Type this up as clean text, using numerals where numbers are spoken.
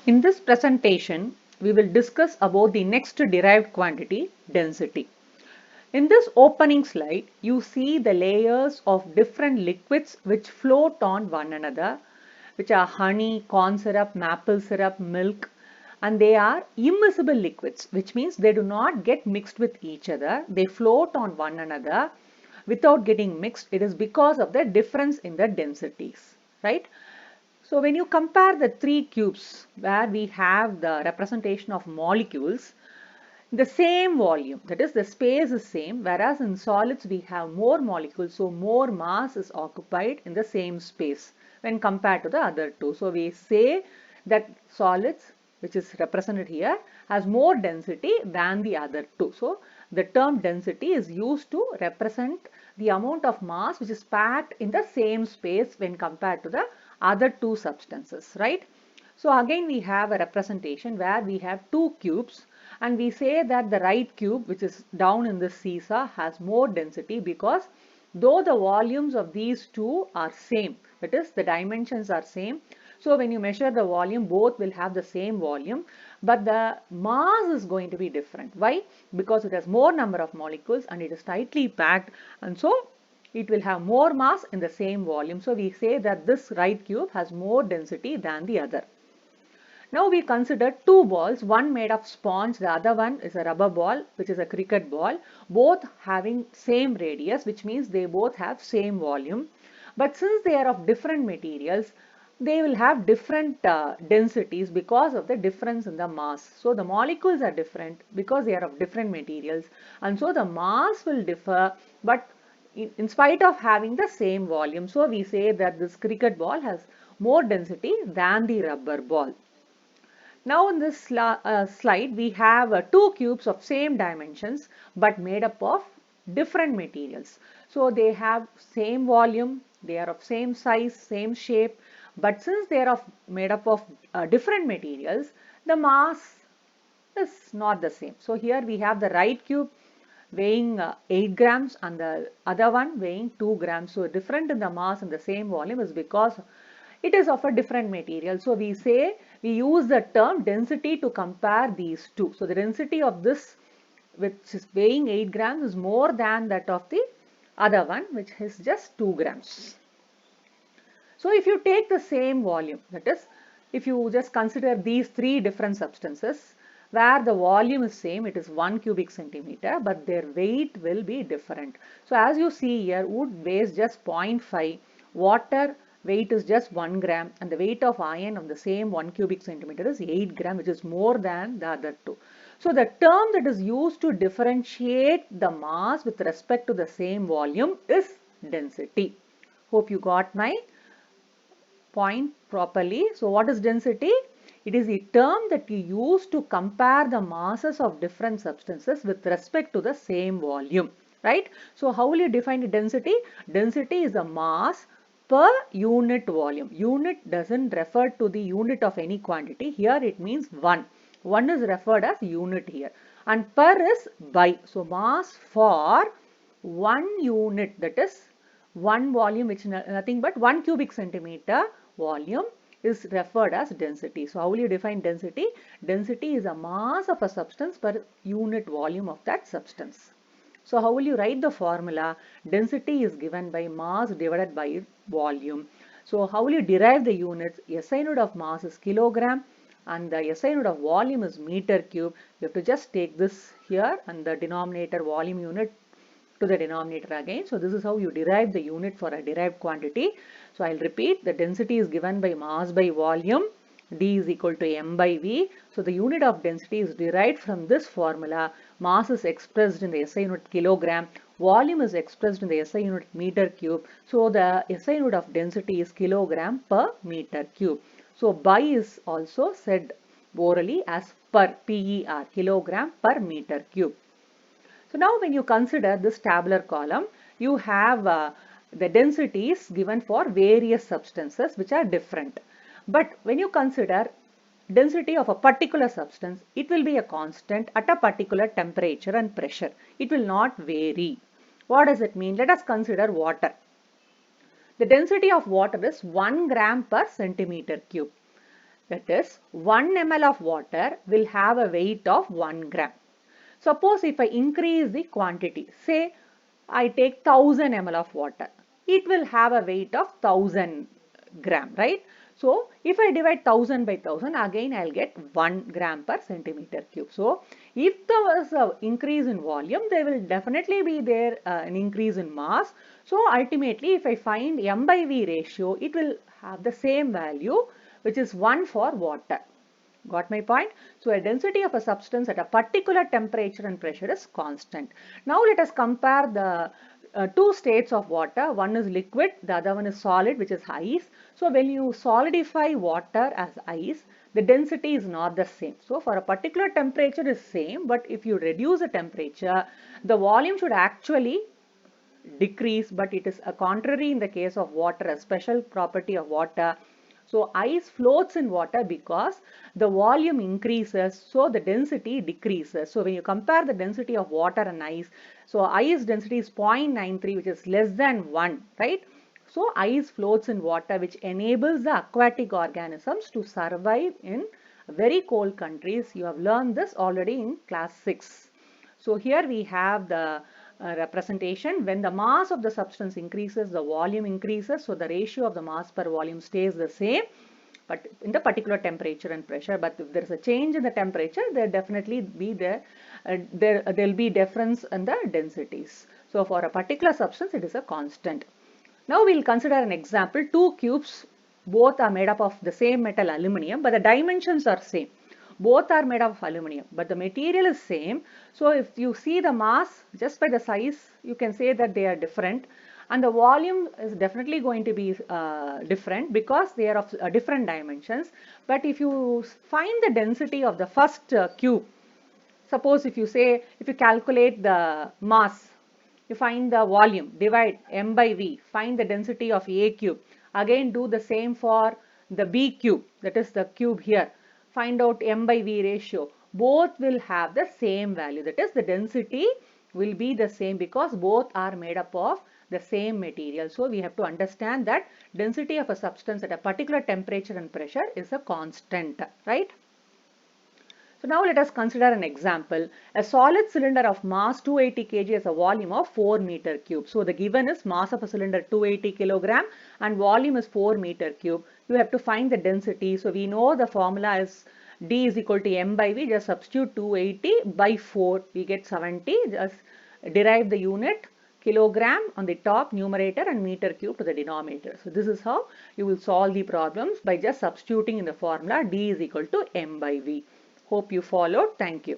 In this presentation, we will discuss about the next derived quantity, density. In this opening slide, you see the layers of different liquids which float on one another, which are honey, corn syrup, maple syrup, milk, and they are immiscible liquids, which means they do not get mixed with each other. They float on one another without getting mixed. It is because of the difference in the densities, right? So when you compare the three cubes where we have the representation of molecules, the same volume, that is the space is same, whereas in solids we have more molecules, so more mass is occupied in the same space when compared to the other two. So we say that solids, which is represented here, has more density than the other two. So the term density is used to represent the amount of mass which is packed in the same space when compared to the other two substances, right? So again we have a representation where we have two cubes, and we say that the right cube, which is down in the seesaw, has more density because though the volumes of these two are same, that is the dimensions are same, so when you measure the volume both will have the same volume, but the mass is going to be different. Why? Because it has more number of molecules and it is tightly packed, and so it will have more mass in the same volume. So we say that this right cube has more density than the other. Now we consider two balls, one made of sponge, the other one is a rubber ball, which is a cricket ball, both having same radius, which means they both have same volume. But since they are of different materials, they will have different densities because of the difference in the mass. So the molecules are different because they are of different materials, and so the mass will differ, but in spite of having the same volume. So we say that this cricket ball has more density than the rubber ball. Now in this slide we have two cubes of same dimensions but made up of different materials. So they have same volume, they are of same size, same shape, but since they are made up of different materials, the mass is not the same. So here we have the right cube weighing 8 grams and the other one weighing 2 grams. So different in the mass and the same volume is because it is of a different material. So we say we use the term density to compare these two. So the density of this, which is weighing 8 grams, is more than that of the other one, which is just 2 grams. So if you take the same volume, that is, if you just consider these three different substances where the volume is same, it is 1 cubic centimeter, but their weight will be different. So as you see here, wood weighs just 0.5, water weight is just 1 gram, and the weight of iron of the same 1 cubic centimeter is 8 gram, which is more than the other two. So the term that is used to differentiate the mass with respect to the same volume is density. Hope you got my point properly. So what is density? It is the term that you use to compare the masses of different substances with respect to the same volume, right? So how will you define the density? Density is the mass per unit volume. Unit doesn't refer to the unit of any quantity. Here it means 1. 1 is referred as unit here, and per is by. So mass for 1 unit, that is one volume, which is nothing but 1 cubic centimeter volume, is referred as density. So how will you define density? Density is a mass of a substance per unit volume of that substance. So how will you write the formula? Density is given by mass divided by volume. So how will you derive the units? SI unit of mass is kilogram and the SI unit of volume is meter cube. You have to just take this here and the denominator volume unit to the denominator again. So this is how you derive the unit for a derived quantity. So I'll repeat, the density is given by mass by volume. D is equal to m by V. So the unit of density is derived from this formula. Mass is expressed in the SI unit kilogram. Volume is expressed in the SI unit meter cube. So the SI unit of density is kilogram per meter cube. So by is also said orally as per, PER, kilogram per meter cube. So now when you consider this tabular column, you have the densities given for various substances which are different. But when you consider density of a particular substance, it will be a constant at a particular temperature and pressure. It will not vary. What does it mean? Let us consider water. The density of water is 1 gram per centimeter cube. That is 1 ml of water will have a weight of 1 gram. Suppose if I increase the quantity, say I take 1000 ml of water, it will have a weight of 1000 gram, right? So if I divide 1000 by 1000, again I'll get 1 gram per centimeter cube. So if there was an increase in volume, there will definitely be there an increase in mass. So ultimately, if I find m by v ratio, it will have the same value, which is 1 for water. Got my point? So a density of a substance at a particular temperature and pressure is constant. Now let us compare the two states of water. One is liquid, the other one is solid, which is ice. So when you solidify water as ice, the density is not the same. So for a particular temperature is same, but if you reduce the temperature, the volume should actually decrease, but it is a contrary in the case of water, a special property of water. So ice floats in water because the volume increases, so the density decreases. So when you compare the density of water and ice, so ice density is 0.93, which is less than 1, right? So ice floats in water, which enables the aquatic organisms to survive in very cold countries. You have learned this already in class 6. So here we have the representation. When the mass of the substance increases, the volume increases. So the ratio of the mass per volume stays the same, but in the particular temperature and pressure. But if there is a change in the temperature, there definitely be there'll be difference in the densities. So for a particular substance, it is a constant. Now we'll consider an example. Two cubes, both are made up of the same metal aluminum, but the dimensions are same. Both are made of aluminum, but the material is same. So if you see the mass just by the size, you can say that they are different. And the volume is definitely going to be different because they are of different dimensions. But if you find the density of the first cube, suppose if you calculate the mass, you find the volume, divide m by v, find the density of a cube. Again do the same for the b cube, that is the cube here. Find out m by v ratio. Both will have the same value, that is the density will be the same because both are made up of the same material. So we have to understand that density of a substance at a particular temperature and pressure is a constant, right? So now let us consider an example. A solid cylinder of mass 280 kg has a volume of 4 meter cube. So the given is mass of a cylinder 280 kilogram and volume is 4 meter cube. You have to find the density. So we know the formula is D is equal to m by v. Just substitute 280 by 4. We get 70. Just derive the unit kilogram on the top numerator and meter cube to the denominator. So this is how you will solve the problems by just substituting in the formula D is equal to m by v. Hope you followed. Thank you.